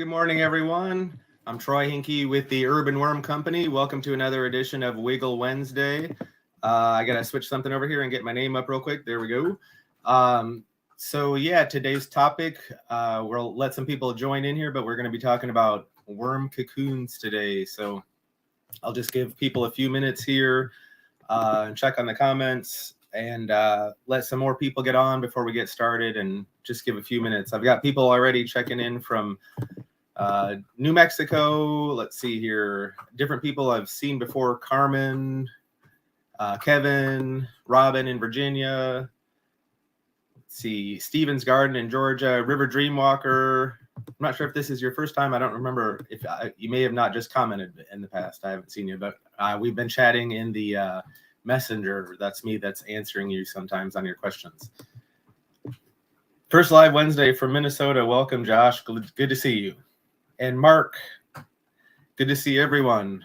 good morning, everyone. I'm Troy Hinkie with the Urban Worm Company. Welcome to another edition of Wiggle Wednesday. I got to switch something over here and get my name up real quick. There we go. Today's topic, we'll let some people join in here, but we're going to be talking about worm cocoons today. So I'll just give people a few minutes here and check on the comments and let some more people get on before we get started, and just give a few minutes. I've got people already checking in from New Mexico. Let's see here. Different people I've seen before. Carmen, Kevin, Robin in Virginia. Let's see. Stevens Garden in Georgia. River Dreamwalker. I'm not sure if this is your first time. I don't remember if you may have not just commented in the past. I haven't seen you, but we've been chatting in the messenger. That's me that's answering you sometimes on your questions. First live Wednesday from Minnesota. Welcome, Josh. Good to see you. And Mark, good to see everyone.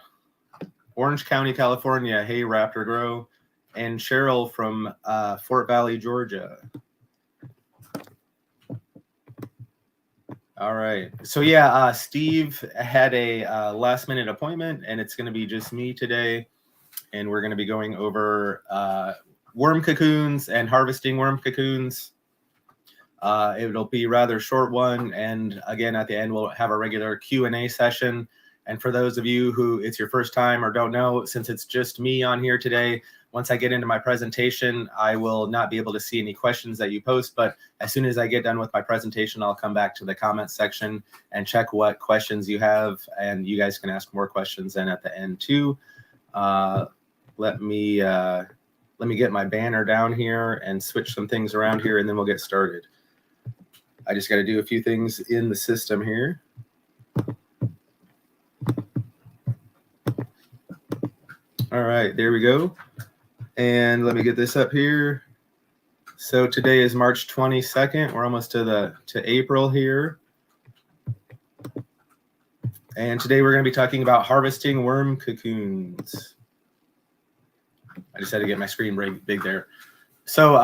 Orange County, California. Hey, Raptor Grow. And Cheryl from Fort Valley, Georgia. All right. So yeah, Steve had a last minute appointment, and it's going to be just me today. And we're going to be going over worm cocoons and harvesting worm cocoons. It'll be a rather short one. And again, at the end, we'll have a regular Q&A session. And for those of you who it's your first time or don't know, since it's just me on here today, once I get into my presentation, I will not be able to see any questions that you post. But as soon as I get done with my presentation, I'll come back to the comments section and check what questions you have. And you guys can ask more questions then at the end too. Let me get my banner down here and switch some things around here, and then we'll get started. I just got to do a few things in the system here. All right, there we go. And let me get this up here. So today is March 22nd. We're almost to April here. And today we're going to be talking about harvesting worm cocoons. I just had to get my screen big there. So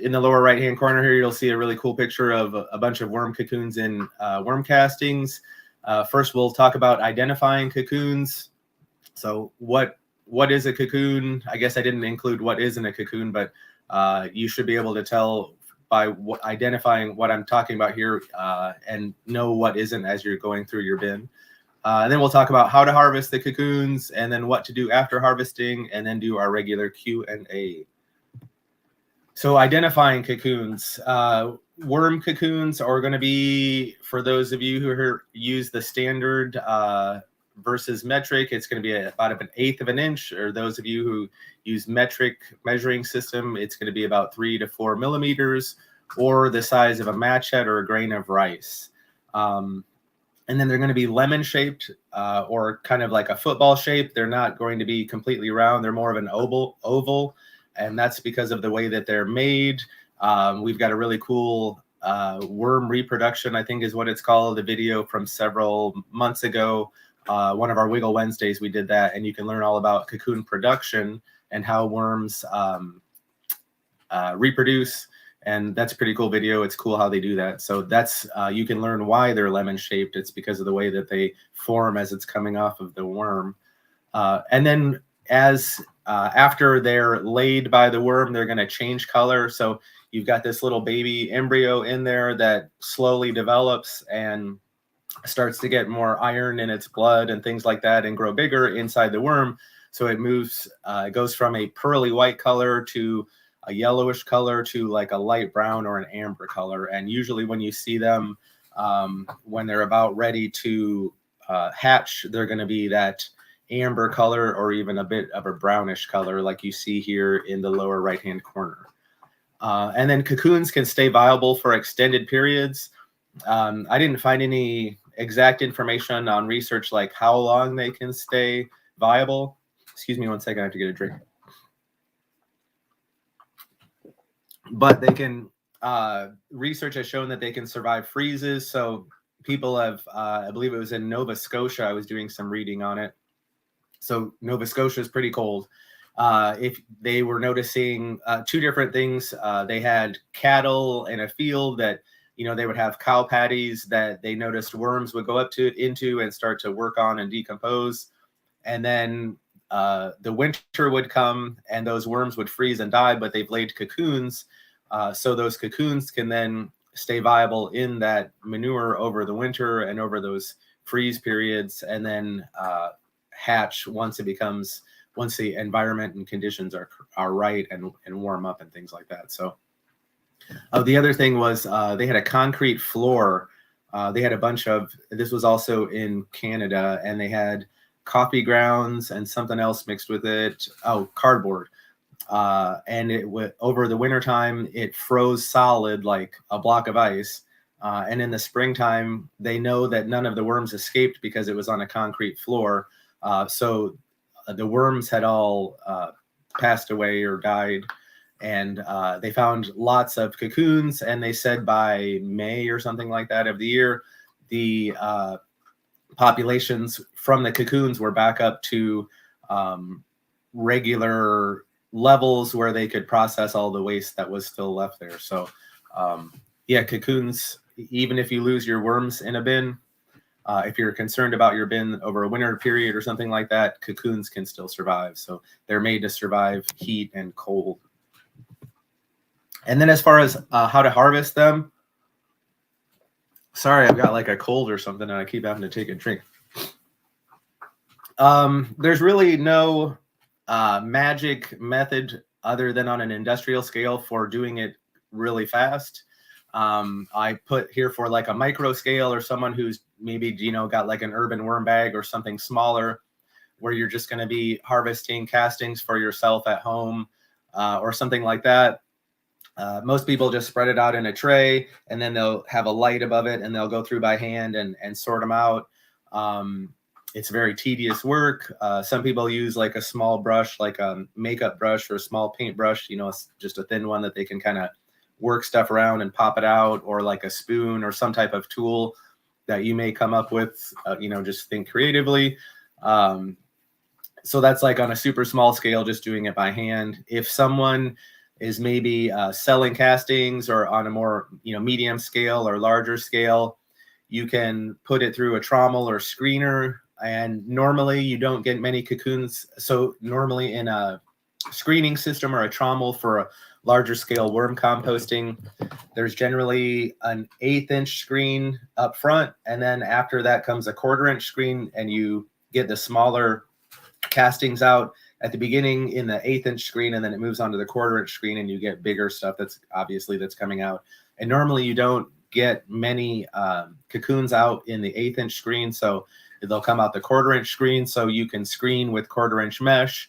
in the lower right-hand corner here, you'll see a really cool picture of a bunch of worm cocoons in worm castings. First, we'll talk about identifying cocoons. So what is a cocoon? I guess I didn't include what isn't a cocoon, but you should be able to tell by identifying what I'm talking about here and know what isn't as you're going through your bin. And then we'll talk about how to harvest the cocoons, and then what to do after harvesting, and then do our regular Q&A. So identifying cocoons. Worm cocoons are going to be, for those of you who use the standard versus metric, it's going to be about 1/8 of an inch. Or those of you who use metric measuring system, it's going to be about 3 to 4 millimeters, or the size of a match head or a grain of rice. And then they're going to be lemon shaped or kind of like a football shape. They're not going to be completely round. They're more of an oval. And that's because of the way that they're made. We've got a really cool worm reproduction, I think is what it's called, a video from several months ago. One of our Wiggle Wednesdays, we did that. And you can learn all about cocoon production and how worms reproduce. And that's a pretty cool video. It's cool how they do that. So that's, you can learn why they're lemon shaped. It's because of the way that they form as it's coming off of the worm. And then after they're laid by the worm, they're going to change color. So you've got this little baby embryo in there that slowly develops and starts to get more iron in its blood and things like that, and grow bigger inside the worm. So it moves, it goes from a pearly white color to a yellowish color to like a light brown or an amber color. And usually when you see them, when they're about ready to hatch, they're going to be that amber color or even a bit of a brownish color like you see here in the lower right-hand corner. And then cocoons can stay viable for extended periods. I didn't find any exact information on research like how long they can stay viable. Excuse me one second, I have to get a drink. But they can, research has shown that they can survive freezes. So people have, I believe it was in Nova Scotia, I was doing some reading on it. So Nova Scotia is pretty cold. If they were noticing two different things, they had cattle in a field that they would have cow patties that they noticed worms would go into and start to work on and decompose. And then the winter would come and those worms would freeze and die, but they've laid cocoons. So those cocoons can then stay viable in that manure over the winter and over those freeze periods, and then hatch once the environment and conditions are right and warm up and things like that. So the other thing was they had a concrete floor. They had a bunch of, this was also in Canada, and they had coffee grounds and something else mixed with it. Oh, cardboard. And it would, over the wintertime, it froze solid like a block of ice. And in the springtime, they know that none of the worms escaped because it was on a concrete floor. So the worms had all passed away or died. And they found lots of cocoons. And they said by May or something like that of the year, the populations from the cocoons were back up to regular levels where they could process all the waste that was still left there. So yeah, cocoons, even if you lose your worms in a bin, if you're concerned about your bin over a winter period or something like that, cocoons can still survive. So they're made to survive heat and cold. And then as far as how to harvest them, sorry, I've got like a cold or something and I keep having to take a drink. There's really no magic method other than on an industrial scale for doing it really fast. I put here for like a micro scale or someone who's maybe, got like an urban worm bag or something smaller where you're just going to be harvesting castings for yourself at home or something like that. Most people just spread it out in a tray and then they'll have a light above it and they'll go through by hand and sort them out. It's very tedious work. Some people use like a small brush, like a makeup brush or a small paint brush, it's just a thin one that they can kind of work stuff around and pop it out, or like a spoon or some type of tool that you may come up with, just think creatively. So that's like on a super small scale, just doing it by hand. If someone is maybe selling castings or on a more, medium scale or larger scale, you can put it through a trommel or screener. And normally you don't get many cocoons. So normally in a screening system or a trommel for a larger scale worm composting, there's generally an 1/8 inch screen up front. And then after that comes a 1/4 inch screen, and you get the smaller castings out at the beginning in the 1/8 inch screen, and then it moves on to the 1/4 inch screen and you get bigger stuff that's coming out. And normally you don't get many cocoons out in the 1/8 inch screen. So they'll come out the 1/4 inch screen. So you can screen with 1/4 inch mesh.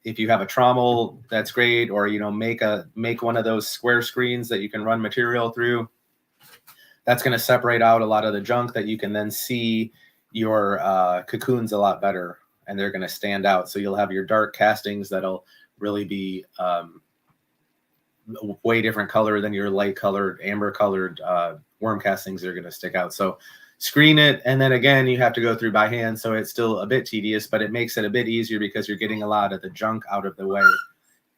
If you have a trommel, that's great. Or, make one of those square screens that you can run material through. That's going to separate out a lot of the junk that you can then see your cocoons a lot better, and they're going to stand out. So you'll have your dark castings that'll really be way different color than your light colored, amber colored worm castings that are going to stick out. So screen it, and then again you have to go through by hand, so it's still a bit tedious, but it makes it a bit easier because you're getting a lot of the junk out of the way.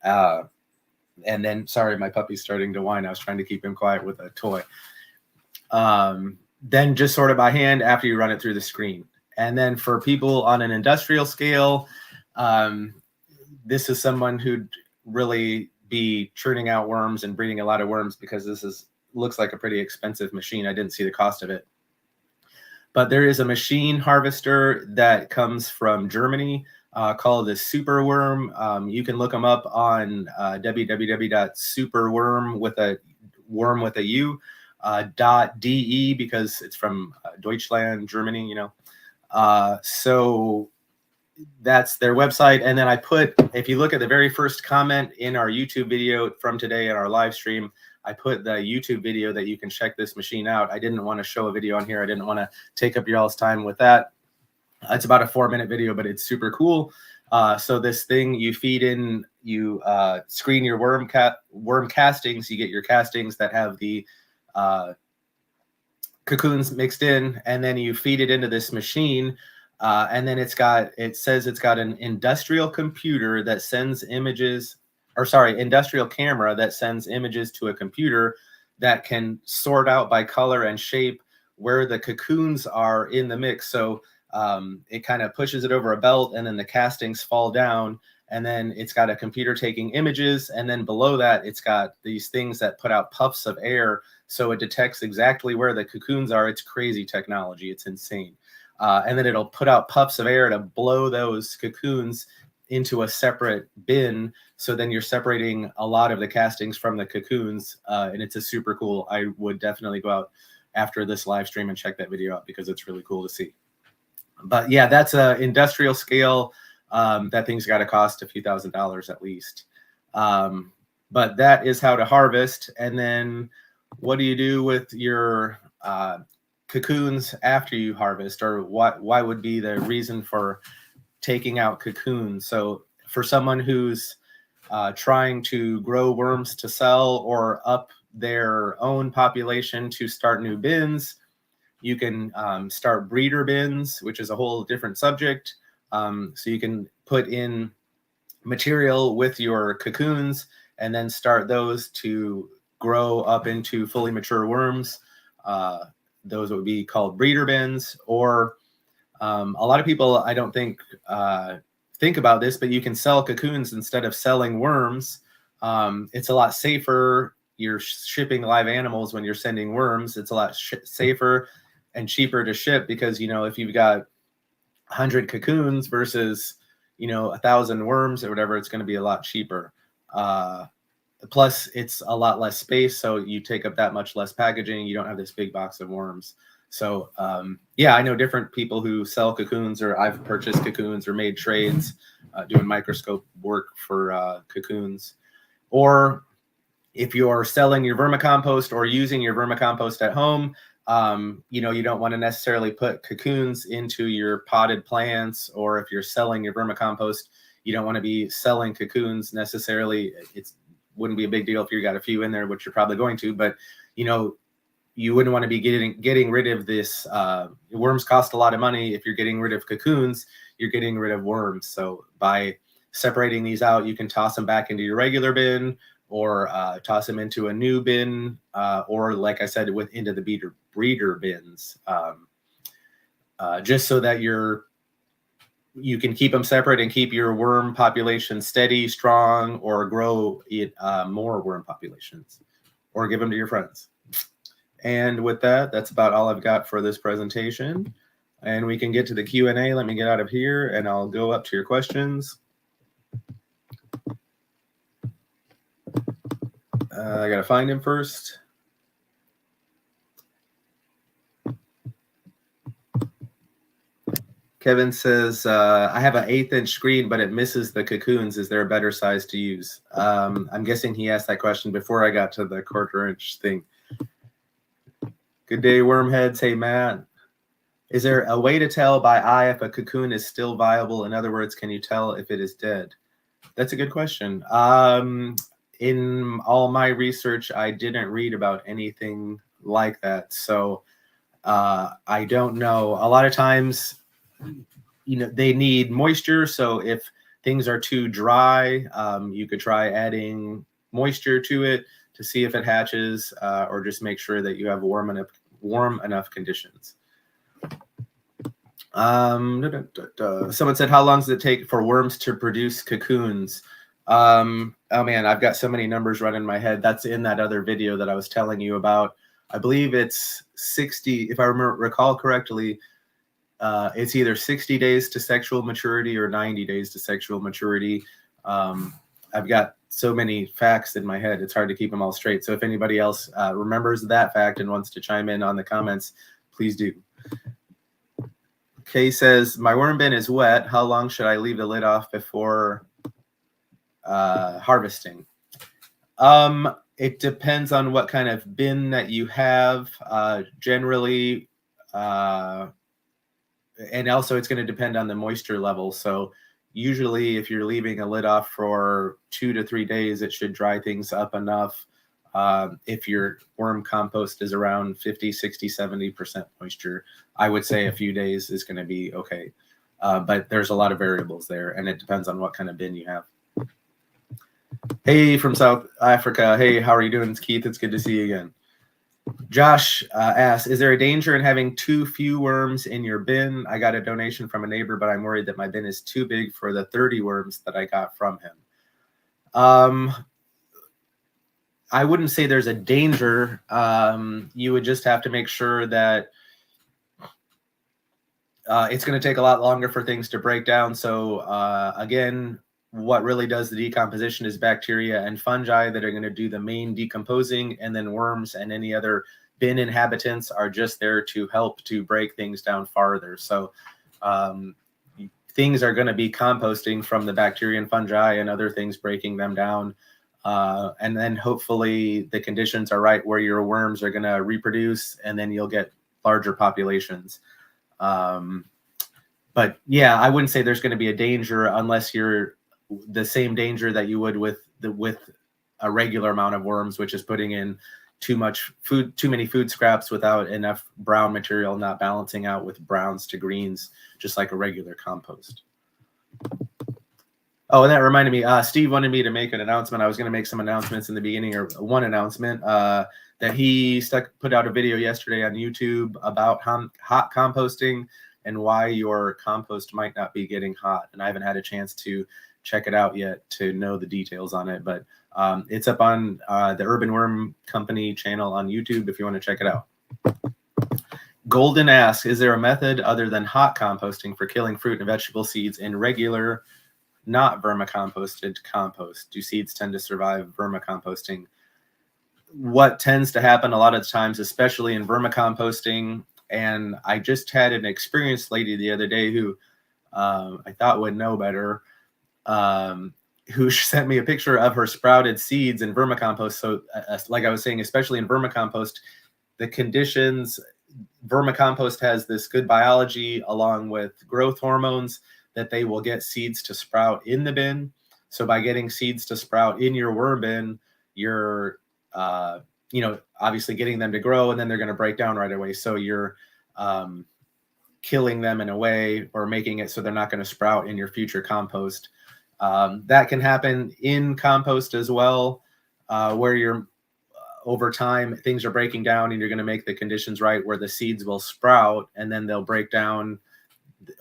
And then, sorry, my puppy's starting to whine. I was trying to keep him quiet with a toy. Then just sort of by hand after you run it through the screen. And then for people on an industrial scale, this is someone who'd really be churning out worms and breeding a lot of worms, because this looks like a pretty expensive machine. I didn't see the cost of it. But there is a machine harvester that comes from Germany called the Superworm. You can look them up on www.superworm with a worm with a U .de, because it's from Deutschland, Germany, so that's their website. And then if you look at the very first comment in our YouTube video from today in our live stream, I put the YouTube video that you can check this machine out. I didn't want to show a video on here. I didn't want to take up your all's time with that. It's about a 4-minute video, but it's super cool. So this thing, you feed in, you screen your worm castings. You get your castings that have the cocoons mixed in, and then you feed it into this machine. And then it says it's got an industrial computer that sends images, or sorry, industrial camera that sends images to a computer that can sort out by color and shape where the cocoons are in the mix. So it kind of pushes it over a belt, and then the castings fall down, and then it's got a computer taking images, and then below that it's got these things that put out puffs of air, so it detects exactly where the cocoons are. It's crazy technology. It's insane. And then it'll put out puffs of air to blow those cocoons into a separate bin. So then you're separating a lot of the castings from the cocoons, and it's a super cool. I would definitely go out after this live stream and check that video out, because it's really cool to see. But yeah, that's a industrial scale. That thing's got to cost a few $1,000s at least. But that is how to harvest. And then what do you do with your cocoons after you harvest, or why would be the reason for taking out cocoons? So for someone who's trying to grow worms to sell, or up their own population to start new bins, you can start breeder bins, which is a whole different subject. So you can put in material with your cocoons and then start those to grow up into fully mature worms. Those would be called breeder bins. Or a lot of people, I don't think about this, but you can sell cocoons instead of selling worms. It's a lot safer. You're shipping live animals when you're sending worms. It's a lot safer and cheaper to ship, because, you know, if you've got 100 cocoons versus, you know, 1,000 worms or whatever, it's going to be a lot cheaper. Plus, it's a lot less space, so you take up that much less packaging. You don't have this big box of worms. So, yeah, I know different people who sell cocoons, or I've purchased cocoons or made trades doing microscope work for cocoons. Or if you're selling your vermicompost or using your vermicompost at home, you know, you don't want to necessarily put cocoons into your potted plants. Or if you're selling your vermicompost, you don't want to be selling cocoons necessarily. It wouldn't be a big deal if you got a few in there, which you're probably going to, but, you know, you wouldn't want to be getting rid of this. Worms cost a lot of money. If you're getting rid of cocoons, you're getting rid of worms. So by separating these out, you can toss them back into your regular bin, or toss them into a new bin, or, like I said, into the breeder bins, just so that you can keep them separate and keep your worm population steady, strong, or grow more worm populations, or give them to your friends. And with that, that's about all I've got for this presentation. And we can get to the Q&A. Let me get out of here, and I'll go up to your questions. I got to find him first. Kevin says, I have an 1/8-inch screen, but it misses the cocoons. Is there a better size to use? I'm guessing he asked that question before I got to the 1/4-inch thing. Good day, Wormheads. Hey, Matt. Is there a way to tell by eye if a cocoon is still viable? In other words, can you tell if it is dead? That's a good question. In all my research, I didn't read about anything like that. So I don't know. A lot of times, you know, they need moisture. So if things are too dry, you could try adding moisture to it to see if it hatches, or just make sure that you have warm enough conditions. Someone said, how long does it take for worms to produce cocoons? Oh man, I've got so many numbers running in my head. That's in that other video that I was telling you about. I believe it's 60, if I recall correctly, it's either 60 days to sexual maturity or 90 days to sexual maturity. I've got so many facts in my head, it's hard to keep them all straight. So if anybody else remembers that fact and wants to chime in on the comments, please do. Kay says, my worm bin is wet. How long should I leave the lid off before harvesting? It depends on what kind of bin that you have. Generally, and also it's going to depend on the moisture level. So usually if you're leaving a lid off for 2 to 3 days, it should dry things up enough. If your worm compost is around 50, 60, 70% moisture, I would say a few days is going to be okay. But there's a lot of variables there, and it depends on what kind of bin you have. Hey, from South Africa. Hey, how are you doing? It's Keith. It's good to see you again. Josh asks, is there a danger in having too few worms in your bin? I got a donation from a neighbor, but I'm worried that my bin is too big for the 30 worms that I got from him. I wouldn't say there's a danger. You would just have to make sure that it's going to take a lot longer for things to break down. So again, what really does the decomposition is bacteria and fungi that are going to do the main decomposing, and then worms and any other bin inhabitants are just there to help to break things down farther. So things are going to be composting from the bacteria and fungi and other things breaking them down. And then hopefully the conditions are right where your worms are going to reproduce, and then you'll get larger populations. But yeah, I wouldn't say there's going to be a danger unless you're the same danger that you would with a regular amount of worms, which is putting in too many food scraps without enough brown material, not balancing out with browns to greens, just like a regular compost. Oh, and that reminded me, Steve wanted me to make an announcement. I was going to make some announcements in the beginning, or one announcement that he put out a video yesterday on YouTube about hot composting and why your compost might not be getting hot. And I haven't had a chance to check it out yet to know the details on it, but it's up on the Urban Worm Company channel on YouTube if you want to check it out. Golden asks, is there a method other than hot composting for killing fruit and vegetable seeds in regular, not vermicomposted compost? Do seeds tend to survive vermicomposting? What tends to happen a lot of times, especially in vermicomposting, and I just had an experienced lady the other day who I thought would know better, who sent me a picture of her sprouted seeds in vermicompost. So like I was saying, especially in vermicompost, the conditions, vermicompost has this good biology along with growth hormones that they will get seeds to sprout in the bin. So by getting seeds to sprout in your worm bin, you're obviously getting them to grow, and then they're going to break down right away. So you're killing them in a way, or making it so they're not going to sprout in your future compost. That can happen in compost as well, where you're over time things are breaking down, and you're going to make the conditions right where the seeds will sprout, and then they'll break down,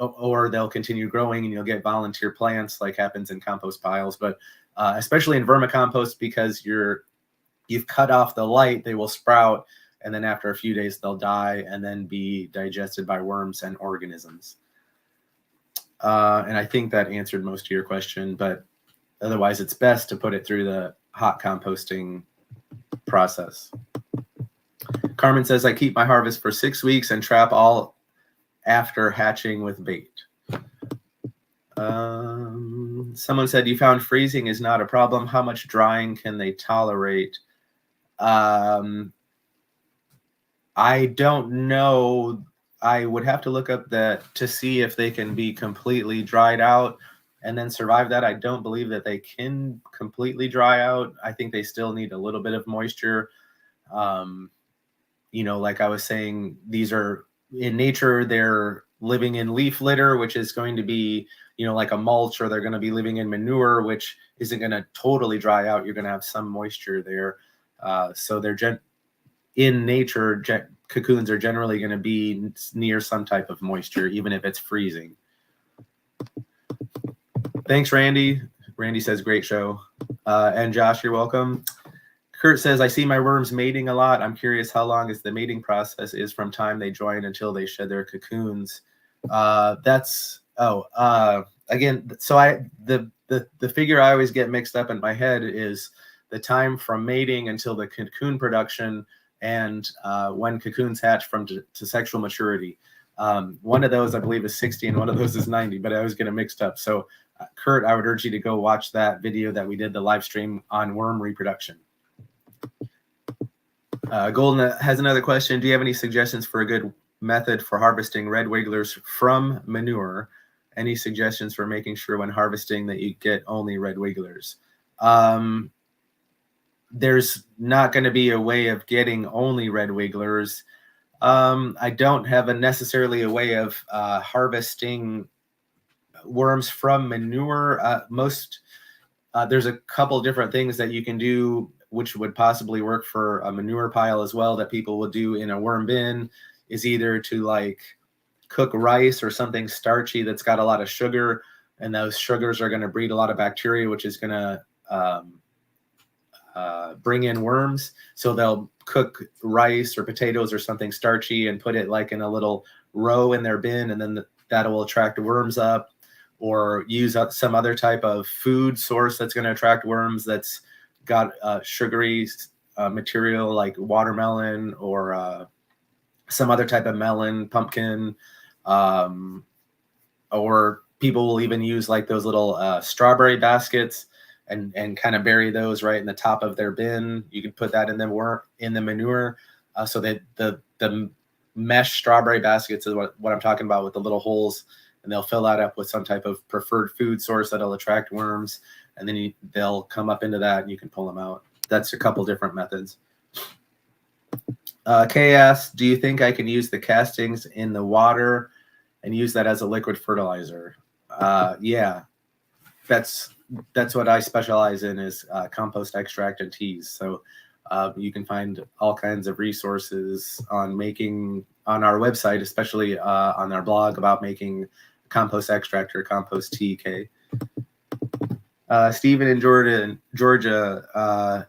or they'll continue growing, and you'll get volunteer plants like happens in compost piles. But especially in vermicompost, because you've cut off the light, they will sprout, and then after a few days they'll die and then be digested by worms and organisms. And I think that answered most of your question, but otherwise it's best to put it through the hot composting process. Carmen says, I keep my harvest for 6 weeks and trap all after hatching with bait. Someone said, you found freezing is not a problem. How much drying can they tolerate? I don't know. I would have to look up that to see if they can be completely dried out and then survive that. I don't believe that they can completely dry out. I think they still need a little bit of moisture. Like I was saying, these are in nature, they're living in leaf litter, which is going to be, like a mulch, or they're going to be living in manure, which isn't going to totally dry out. You're going to have some moisture there. So they're in nature, cocoons are generally going to be near some type of moisture, even if it's freezing. Thanks, Randy. Randy says, great show. And Josh, you're welcome. Kurt says, I see my worms mating a lot. I'm curious how long is the mating process is from time they join until they shed their cocoons. Again, so the figure I always get mixed up in my head is the time from mating until the cocoon production, and when cocoons hatch to sexual maturity. One of those I believe is 60 and one of those is 90, but I always get it mixed up. So Kurt, I would urge you to go watch that video that we did, the live stream on worm reproduction. Golden has another question. Do you have any suggestions for a good method for harvesting red wigglers from manure? Any suggestions for making sure when harvesting that you get only red wigglers? There's not going to be a way of getting only red wigglers. I don't have necessarily a way of harvesting worms from manure. There's a couple different things that you can do which would possibly work for a manure pile as well, that people will do in a worm bin, is either to like cook rice or something starchy that's got a lot of sugar, and those sugars are going to breed a lot of bacteria, which is going to bring in worms. So they'll cook rice or potatoes or something starchy and put it like in a little row in their bin, and then that will attract worms up. Or use up some other type of food source that's going to attract worms that's got sugary material like watermelon or some other type of melon, pumpkin, or people will even use like those little strawberry baskets and kind of bury those right in the top of their bin. You can put that in the manure, so that the mesh strawberry baskets is what I'm talking about, with the little holes, and they'll fill that up with some type of preferred food source that'll attract worms, and then they'll come up into that and you can pull them out. That's a couple different methods. Kay asks, do you think I can use the castings in the water and use that as a liquid fertilizer? Yeah, that's what I specialize in, is compost extract and teas. So you can find all kinds of resources on our website, especially on our blog, about making compost extract or compost tea. Kay. Stephen in Georgia,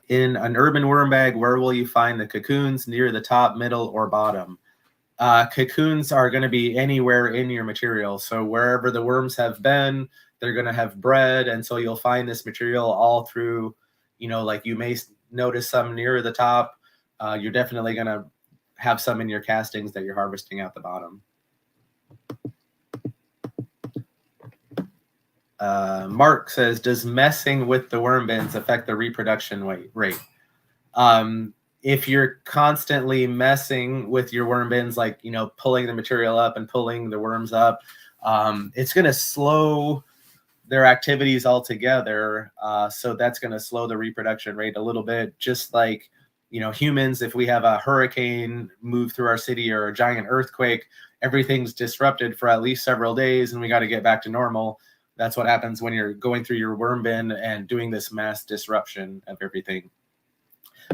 in an urban worm bag, where will you find the cocoons? Near the top, middle, or bottom? Cocoons are going to be anywhere in your material. So wherever the worms have been, they're going to have bred. And so you'll find this material all through, like you may notice some near the top. You're definitely going to have some in your castings that you're harvesting out the bottom. Mark says, does messing with the worm bins affect the reproduction rate? If you're constantly messing with your worm bins, like, pulling the material up and pulling the worms up, it's going to slow their activities altogether. So that's going to slow the reproduction rate a little bit. Just like, humans, if we have a hurricane move through our city or a giant earthquake, everything's disrupted for at least several days and we got to get back to normal. That's what happens when you're going through your worm bin and doing this mass disruption of everything.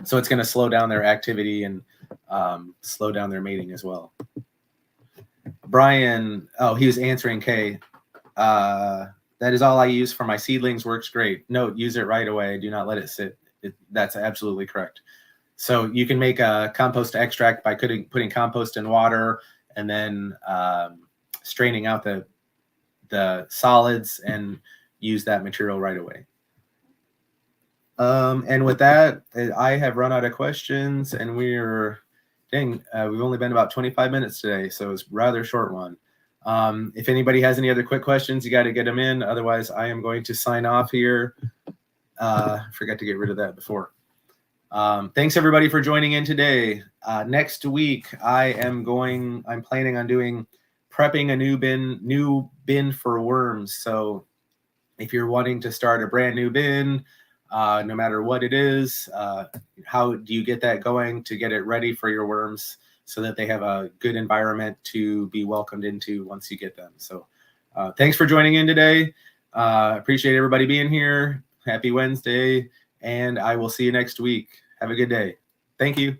So it's going to slow down their activity and slow down their mating as well. Brian, he was answering Kay. That is all I use for my seedlings. Works great. Note, use it right away. Do not let it sit. That's absolutely correct. So you can make a compost extract by putting compost in water and then straining out the solids and use that material right away. And with that, I have run out of questions, and we've only been about 25 minutes today, so it's a rather short one. If anybody has any other quick questions, you got to get them in. Otherwise, I am going to sign off here. Forgot to get rid of that before. Thanks everybody for joining in today. Next week, I'm planning on doing prepping a new bin for worms. So if you're wanting to start a brand new bin, no matter what it is, how do you get that going to get it ready for your worms so that they have a good environment to be welcomed into once you get them. So thanks for joining in today. Appreciate everybody being here. Happy Wednesday, and I will see you next week. Have a good day. Thank you.